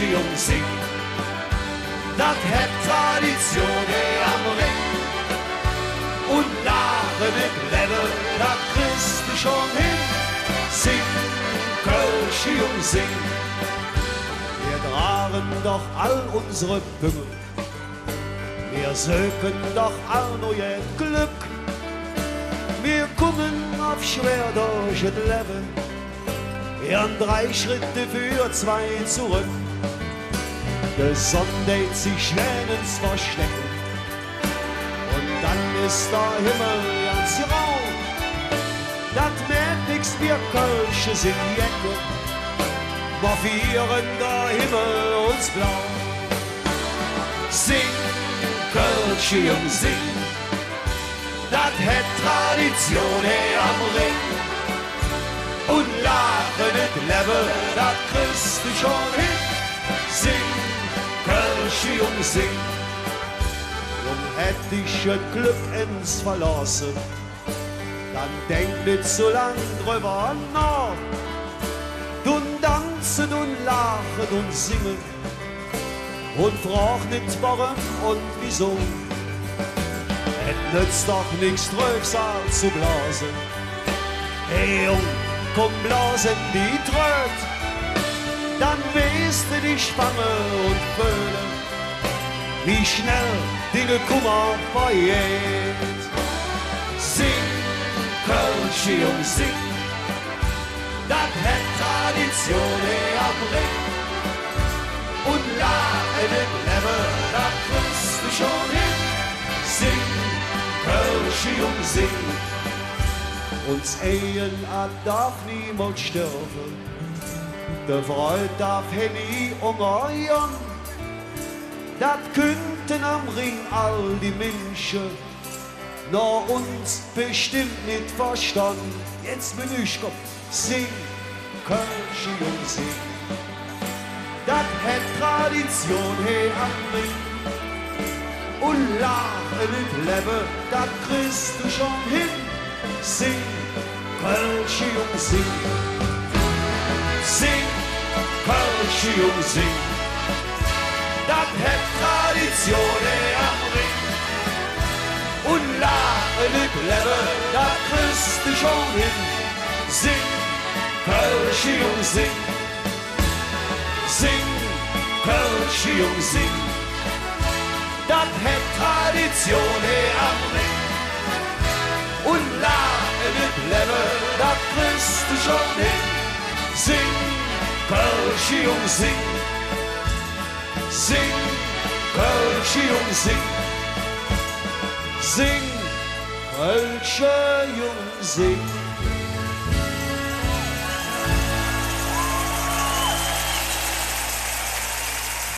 Kölsche und Sing. Dat het Tradition am Ring. Und lachen mit Leben, dat kriegst du schon hin. Sing, Kölsche und Sing. Wir tragen doch all unsere Büngel. Wir söken doch all neue Glück. Wir kommen auf schwer durch das Leben. Ja, 3 Schritte für 2 zurück. Die Sonne deit sich schön ins Verstecken. Und dann ist der Himmel ganz grau. Das merkt nix, wir Kölsche sind Jecke. Maffieren der Himmel uns blau. Sing, Kölsche und Sing. Dat het Tradition am Ring. Und lachen et Leben, dat kriegst du schon hin. Sing, Kölsche und Sing. Drum hätt ich et Glück ins Verlassen, dann denk nicht so lang drüber nach. Du tanzen und lachen und singen und frag nicht warum und wieso. Es nützt doch nichts, Tröpsal zu blasen. Hey Jung, komm blasen die Tröt, dann weißt du die Spange und Böhle, wie schnell Dinge Kummer vergeht. Sing, Kölsche und Sing, dat het Tradition am Ring. Und lachen im Leben, dat kriegst du schon hin. Sing, Kölsche und Sing. Uns Ehen darf niemand sterben, der Freud darf nie umgehen. Dat könnten am Ring all die Menschen, nur uns bestimmt nicht verstanden. Jetzt bin ich komm, sing, Kölsche und Sing. Dat het Tradition am Ring. Und lachen mit Leben, dat kriegst du schon hin. Sing, Kölsche und Sing. Sing, Kölsche und Sing. Dat het Tradition am Ring. Und lachen mit Leben, dat kriegst du schon hin. Sing, Kölsche und Sing. Sing, Kölsche und Sing. Dat het Tradition am Ring. Und lachen mit Leben, dat kriegst du schon hin. Sing, Kölsche und Sing. Sing, Kölsche und Sing. Sing, Kölsche und Sing.